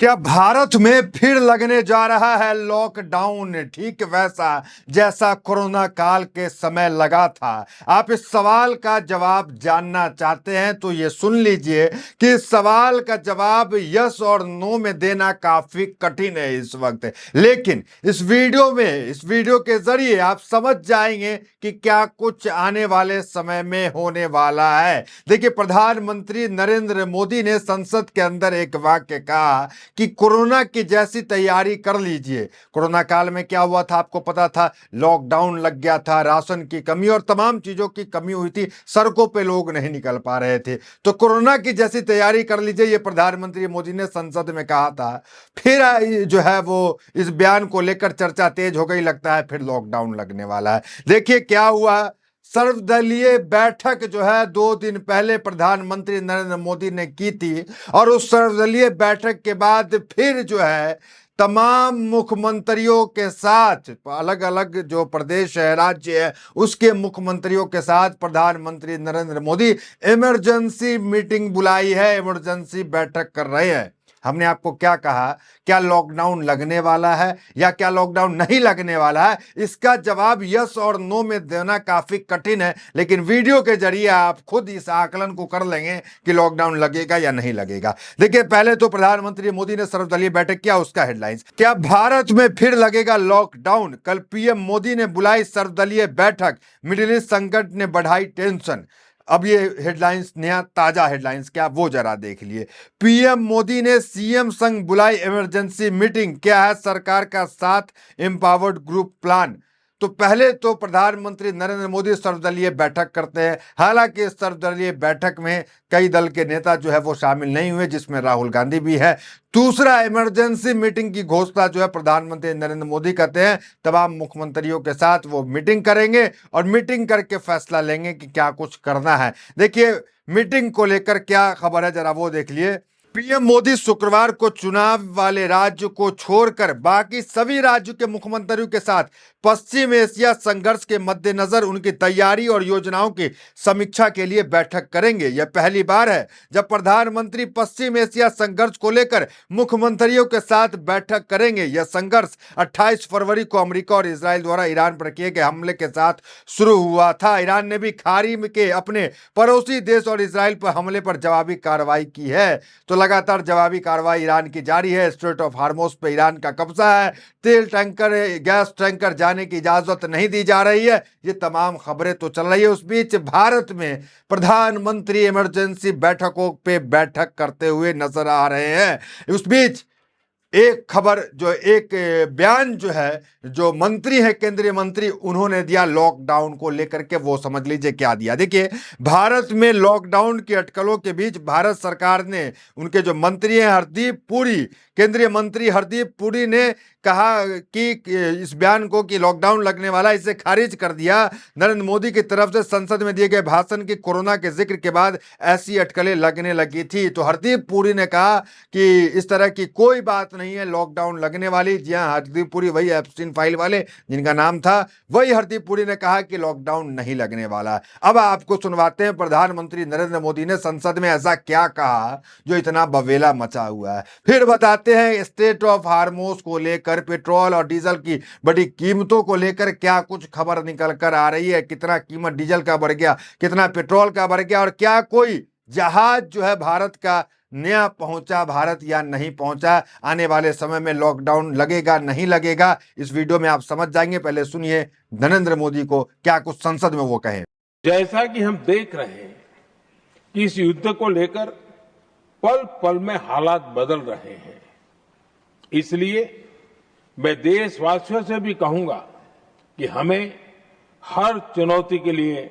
क्या भारत में फिर लगने जा रहा है लॉकडाउन, ठीक वैसा जैसा कोरोना काल के समय लगा था? आप इस सवाल का जवाब जानना चाहते हैं तो ये सुन लीजिए कि इस सवाल का जवाब यस और नो में देना काफी कठिन है इस वक्त। लेकिन इस वीडियो के जरिए आप समझ जाएंगे कि क्या कुछ आने वाले समय में होने वाला है। देखिए, प्रधानमंत्री नरेंद्र मोदी ने संसद के अंदर एक वाक्य कहा कि कोरोना की जैसी तैयारी कर लीजिए। कोरोना काल में क्या हुआ था आपको पता था, लॉकडाउन लग गया था, राशन की कमी और तमाम चीजों की कमी हुई थी, सड़कों पे लोग नहीं निकल पा रहे थे। तो कोरोना की जैसी तैयारी कर लीजिए, ये प्रधानमंत्री मोदी ने संसद में कहा था। फिर जो है वो इस बयान को लेकर चर्चा तेज हो गई, लगता है फिर लॉकडाउन लगने वाला है। देखिए क्या हुआ। सर्वदलीय बैठक जो है 2 दिन पहले प्रधानमंत्री नरेंद्र मोदी ने की थी और उस सर्वदलीय बैठक के बाद फिर जो है तमाम मुख्यमंत्रियों के साथ, अलग अलग जो प्रदेश है, राज्य है, उसके मुख्यमंत्रियों के साथ प्रधानमंत्री नरेंद्र मोदी इमरजेंसी मीटिंग बुलाई है, इमरजेंसी बैठक कर रहे हैं। हमने आपको क्या कहा, क्या लॉकडाउन लगने वाला है या क्या लॉकडाउन नहीं लगने वाला है, इसका जवाब यस और नो में देना काफी कठिन है। लेकिन वीडियो के जरिए आप खुद इस आकलन को कर लेंगे कि लॉकडाउन लगेगा या नहीं लगेगा। देखिए, पहले तो प्रधानमंत्री मोदी ने सर्वदलीय बैठक किया, उसका हेडलाइंस, क्या भारत में फिर लगेगा लॉकडाउन? कल पीएम मोदी ने बुलाई सर्वदलीय बैठक, मिडिल ईस्ट संकट ने बढ़ाई टेंशन। अब ये हेडलाइंस, नया ताजा हेडलाइंस क्या, वो जरा देख लिए। पीएम मोदी ने सीएम संग बुलाई इमरजेंसी मीटिंग, क्या है सरकार का साथ एम्पावर्ड ग्रुप प्लान? तो पहले तो प्रधानमंत्री नरेंद्र मोदी सर्वदलीय बैठक करते हैं। हालांकि इस सर्वदलीय बैठक में कई दल के नेता जो है वो शामिल नहीं हुए, जिसमें राहुल गांधी भी है। दूसरा, इमरजेंसी मीटिंग की घोषणा जो है प्रधानमंत्री नरेंद्र मोदी करते हैं, तमाम मुख्यमंत्रियों के साथ वो मीटिंग करेंगे और मीटिंग करके फैसला लेंगे कि क्या कुछ करना है। देखिए, मीटिंग को लेकर क्या खबर है जरा वो देख लिए। पीएम मोदी शुक्रवार को चुनाव वाले राज्य को छोड़कर बाकी सभी राज्यों के मुख्यमंत्रियों के साथ पश्चिम एशिया संघर्ष के मद्देनजर उनकी तैयारी और योजनाओं की समीक्षा के लिए बैठक करेंगे। यह पहली बार है जब प्रधानमंत्री पश्चिम एशिया संघर्ष को लेकर मुख्यमंत्रियों के साथ बैठक करेंगे। यह संघर्ष 28 फरवरी को अमेरिका और इजराइल द्वारा ईरान पर किए गए हमले के साथ शुरू हुआ था। ईरान ने भी खाड़ी के अपने पड़ोसी देश और इजराइल पर हमले पर जवाबी कार्रवाई की है। तो लगातार जवाबी कार्रवाई ईरान की जारी है। स्ट्रेट ऑफ हार्मोज पे ईरान का कब्जा है। तेल टैंकर, गैस टैंकर जाने की इजाजत नहीं दी जा रही है। ये तमाम खबरें तो चल रही है। उस बीच भारत में प्रधानमंत्री इमरजेंसी बैठकों पे बैठक करते हुए नजर आ रहे हैं। उस बीच एक खबर, जो एक बयान जो है, जो मंत्री है, केंद्रीय मंत्री, उन्होंने दिया लॉकडाउन को लेकर के, वो समझ लीजिए क्या दिया। देखिए, भारत में लॉकडाउन की अटकलों के बीच भारत सरकार ने, उनके जो मंत्री हैं हरदीप पुरी, केंद्रीय मंत्री हरदीप पुरी ने कहा कि इस बयान को कि लॉकडाउन लगने वाला, इसे खारिज कर दिया। नरेंद्र मोदी की तरफ से संसद में दिए गए भाषण की कोरोना के जिक्र के बाद ऐसी अटकलें लगने लगी थी। तो हरदीप पुरी ने कहा कि इस तरह की कोई बात नहीं है, लॉकडाउन लगने वाली। जी हाँ, हरदीप पुरी, वही एप्स्टीन फाइल वाले जिनका नाम था, वही हरदीप पुरी ने कहा कि लॉकडाउन नहीं लगने वाला। अब आपको सुनवाते हैं प्रधानमंत्री नरेंद्र मोदी ने संसद में ऐसा क्या कहा जो इतना बवेला मचा हुआ है। फिर बताते हैं स्टेट ऑफ हार्मोज को लेकर, पेट्रोल और डीजल की बड़ी कीमतों को लेकर क्या कुछ खबर निकल कर आ रही है। कितना कीमत डीजल का बढ़ गया, कितना पेट्रोल का बढ़ गया, और क्या कोई जहाज जो है भारत का नया पहुंचा भारत या नहीं पहुंचा। आने वाले समय में लॉकडाउन लगेगा नहीं लगेगा, इस वीडियो में आप समझ जाएंगे। पहले सुनिए नरेंद्र मोदी को क्या कुछ संसद में वो कहे। जैसा कि हम देख रहे हैं कि इस युद्ध को लेकर पल पल में हालात बदल रहे हैं, इसलिए मैं देशवासियों से भी कहूंगा कि हमें हर चुनौती के लिए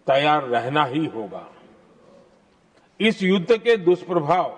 तैयार रहना ही होगा। इस युद्ध के दुष्प्रभाव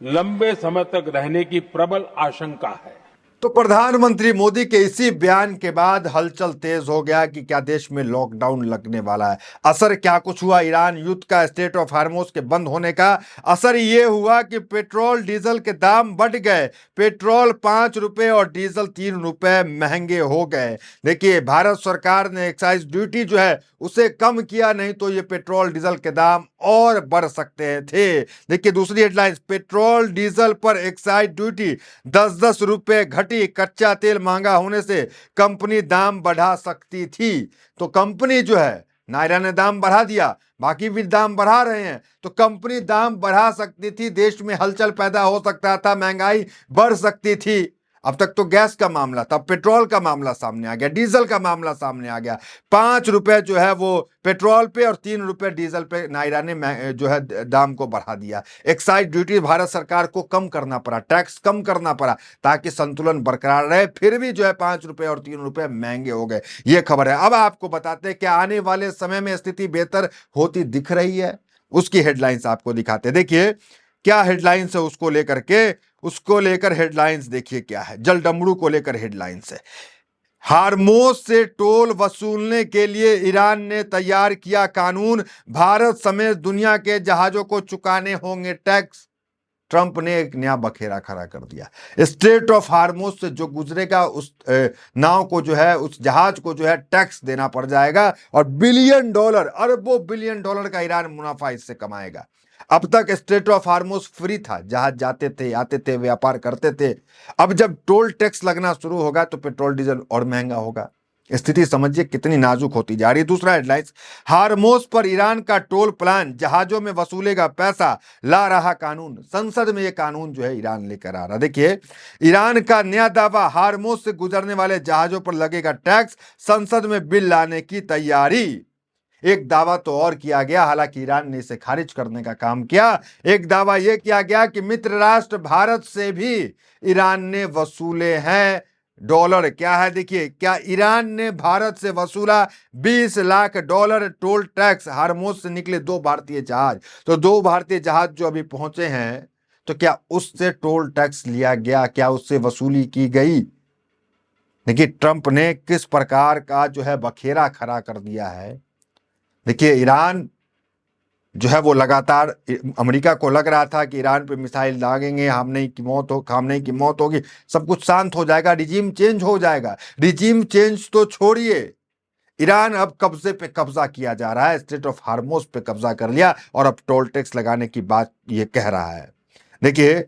लंबे समय तक रहने की प्रबल आशंका है। तो प्रधानमंत्री मोदी के इसी बयान के बाद हलचल तेज हो गया कि क्या देश में लॉकडाउन लगने वाला है। असर क्या कुछ हुआ ईरान युद्ध का, स्ट्रेट ऑफ हार्मोज के बंद होने का? असर ये हुआ कि पेट्रोल डीजल के दाम बढ़ गए। पेट्रोल 5 रुपए और डीजल 3 रुपए महंगे हो गए। देखिए, भारत सरकार ने एक्साइज ड्यूटी जो है उसे कम किया, नहीं तो ये पेट्रोल डीजल के दाम और बढ़ सकते थे। देखिए दूसरी हेडलाइन, पेट्रोल डीजल पर एक्साइज ड्यूटी 10-10 रुपए घटी। कच्चा तेल महंगा होने से कंपनी दाम बढ़ा सकती थी। तो कंपनी जो है, नायरा ने दाम बढ़ा दिया, बाकी भी दाम बढ़ा रहे हैं, तो कंपनी दाम बढ़ा सकती थी, देश में हलचल पैदा हो सकता था, महंगाई बढ़ सकती थी। अब तक तो गैस का मामला था, पेट्रोल का मामला सामने आ गया, डीजल का मामला सामने आ गया। 5 रुपए जो है वो पेट्रोल पे और 3 रुपए डीजल पे नायरा ने जो है दाम को बढ़ा दिया। एक्साइज ड्यूटी भारत सरकार को कम करना पड़ा, टैक्स कम करना पड़ा ताकि संतुलन बरकरार रहे। फिर भी जो है 5 रुपए और 3 रुपए महंगे हो गए, ये खबर है। अब आपको बताते हैं कि आने वाले समय में स्थिति बेहतर होती दिख रही है, उसकी हेडलाइंस आपको दिखाते हैं। देखिए क्या हेडलाइंस है उसको लेकर हेडलाइंस देखिए क्या है। जलडमरू को लेकर हेडलाइंस है, हार्मोज से टोल वसूलने के लिए ईरान ने तैयार किया कानून, भारत समेत दुनिया के जहाजों को चुकाने होंगे टैक्स। ट्रंप ने एक नया बखेरा खड़ा कर दिया। स्ट्रेट ऑफ हार्मोज से जो गुजरेगा उस नाव को जो है, उस जहाज को जो है टैक्स देना पड़ जाएगा और बिलियन डॉलर, अरबों बिलियन डॉलर का ईरान मुनाफा इससे कमाएगा। अब तक स्ट्रेट ऑफ हार्मोज फ्री था, जहाज जाते थे, आते थे, व्यापार करते थे। अब जब टोल टैक्स लगना शुरू होगा तो पेट्रोल डीजल और महंगा होगा। स्थिति समझिए कितनी नाजुक होती जा रही है। दूसरा हेडलाइंस, हार्मोज पर ईरान का टोल प्लान, जहाजों में वसूलेगा पैसा, ला रहा कानून। संसद में यह कानून जो है ईरान लेकर आ रहा। देखिए ईरान का नया दावा, हार्मोज से गुजरने वाले जहाजों पर लगेगा टैक्स, संसद में बिल लाने की तैयारी। एक दावा तो और किया गया, हालांकि ईरान ने इसे खारिज करने का काम किया। एक दावा यह किया गया कि मित्र राष्ट्र भारत से भी ईरान ने वसूले हैं डॉलर। क्या है देखिए, क्या ईरान ने भारत से वसूला 20 लाख डॉलर टोल टैक्स। हार्मोज से निकले 2 भारतीय जहाज, तो 2 भारतीय जहाज जो अभी पहुंचे हैं, तो क्या उससे टोल टैक्स लिया गया, क्या उससे वसूली की गई? देखिए ट्रंप ने किस प्रकार का जो है बखेरा खड़ा कर दिया है। देखिए ईरान जो है वो लगातार, अमेरिका को लग रहा था कि ईरान पे मिसाइल दागेंगे, खामनेई की मौत होगी, सब कुछ शांत हो जाएगा, रिजीम चेंज हो जाएगा। रिजीम चेंज तो छोड़िए, ईरान अब कब्जे पे कब्जा किया जा रहा है, स्ट्रेट ऑफ हार्मोज पे कब्जा कर लिया और अब टोल टैक्स लगाने की बात ये कह रहा है। देखिए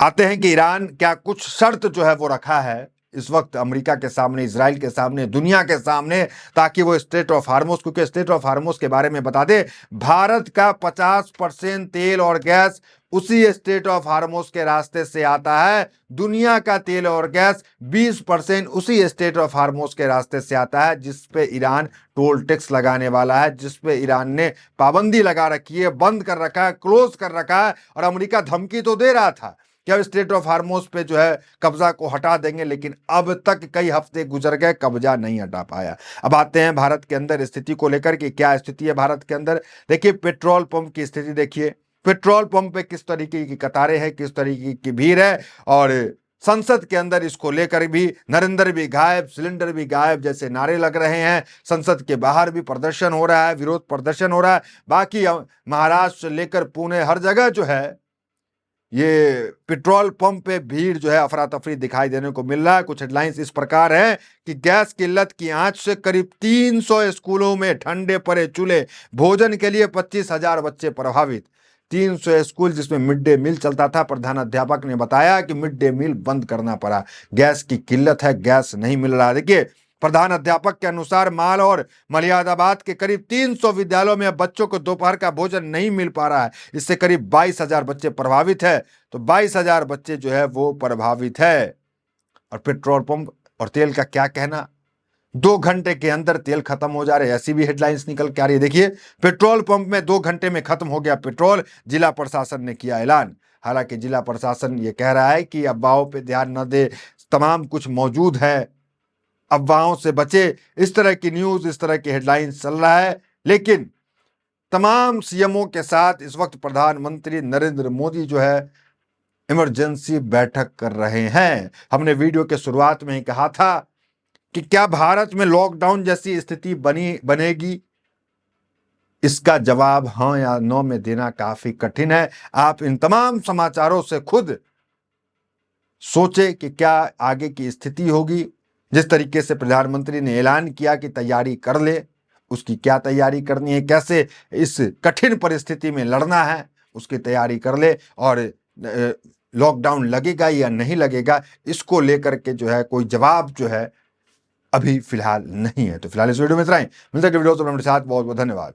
आते हैं कि ईरान क्या कुछ शर्त जो है वो रखा है इस वक्त अमेरिका के सामने, इजराइल के सामने, दुनिया के सामने, ताकि वो स्ट्रेट ऑफ हार्मोज, क्योंकि स्ट्रेट ऑफ हार्मोज के बारे में बता दे, भारत का 50% तेल और गैस उसी स्ट्रेट ऑफ हार्मोज के रास्ते से आता है। दुनिया का तेल और गैस 20% उसी स्ट्रेट ऑफ हार्मोज के रास्ते से आता है, जिस पे ईरान टोल टैक्स लगाने वाला है, जिस पे ईरान ने पाबंदी लगा रखी है, बंद कर रखा है, क्लोज कर रखा है। और अमेरिका धमकी तो दे रहा था कि अब स्ट्रेट ऑफ हार्मोज पे जो है कब्जा को हटा देंगे, लेकिन अब तक कई हफ्ते गुजर गए, कब्जा नहीं हटा पाया। अब आते हैं भारत के अंदर स्थिति को लेकर कि क्या स्थिति है भारत के अंदर। देखिए पेट्रोल पंप की स्थिति देखिए, पेट्रोल पंप पे किस तरीके की कतारें हैं, किस तरीके की भीड़ है। और संसद के अंदर इसको लेकर भी नरेंद्र भी गायब, सिलेंडर भी गायब जैसे नारे लग रहे हैं। संसद के बाहर भी प्रदर्शन हो रहा है, विरोध प्रदर्शन हो रहा है। बाकी महाराष्ट्र से लेकर पुणे हर जगह जो है ये पेट्रोल पंप पे भीड़ जो है, अफरा तफरी दिखाई देने को मिल रहा है। कुछ हेडलाइंस इस प्रकार है कि गैस किल्लत की आंच से करीब 300 स्कूलों में ठंडे पड़े चूल्हे, भोजन के लिए 25,000 बच्चे प्रभावित। 300 स्कूल जिसमें मिड डे मील चलता था, प्रधानाध्यापक ने बताया कि मिड डे मील बंद करना पड़ा, गैस की किल्लत है, गैस नहीं मिल रहा। देखिए प्रधान अध्यापक के अनुसार माल और मलियादाबाद के करीब 300 विद्यालयों में अब बच्चों को दोपहर का भोजन नहीं मिल पा रहा है। इससे करीब 22,000 बच्चे प्रभावित है। तो 22,000 बच्चे जो है वो प्रभावित है। और पेट्रोल पंप और तेल का क्या कहना, 2 घंटे के अंदर तेल खत्म हो जा रहे, ऐसी भी हेडलाइंस निकल के आ रही है। देखिए पेट्रोल पंप में 2 घंटे में खत्म हो गया पेट्रोल, जिला प्रशासन ने किया ऐलान। हालांकि जिला प्रशासन ये कह रहा है कि अफवाहों पे ध्यान न दे, तमाम कुछ मौजूद है, अफवाहों से बचे, इस तरह की न्यूज, इस तरह की हेडलाइंस चल रहा है। लेकिन तमाम सीएमओ के साथ इस वक्त प्रधानमंत्री नरेंद्र मोदी जो है इमरजेंसी बैठक कर रहे हैं। हमने वीडियो के शुरुआत में ही कहा था कि क्या भारत में लॉकडाउन जैसी स्थिति बनेगी? इसका जवाब हाँ या नो में देना काफी कठिन है। आप इन तमाम समाचारों से खुद सोचे कि क्या आगे की स्थिति होगी। जिस तरीके से प्रधानमंत्री ने ऐलान किया कि तैयारी कर ले, उसकी क्या तैयारी करनी है, कैसे इस कठिन परिस्थिति में लड़ना है, उसकी तैयारी कर ले। और लॉकडाउन लगेगा या नहीं लगेगा, इसको लेकर के जो है कोई जवाब जो है अभी फिलहाल नहीं है। तो फिलहाल इस वीडियो में इतना ही। मिलते हैं वीडियो तो मेरे साथ। बहुत बहुत धन्यवाद।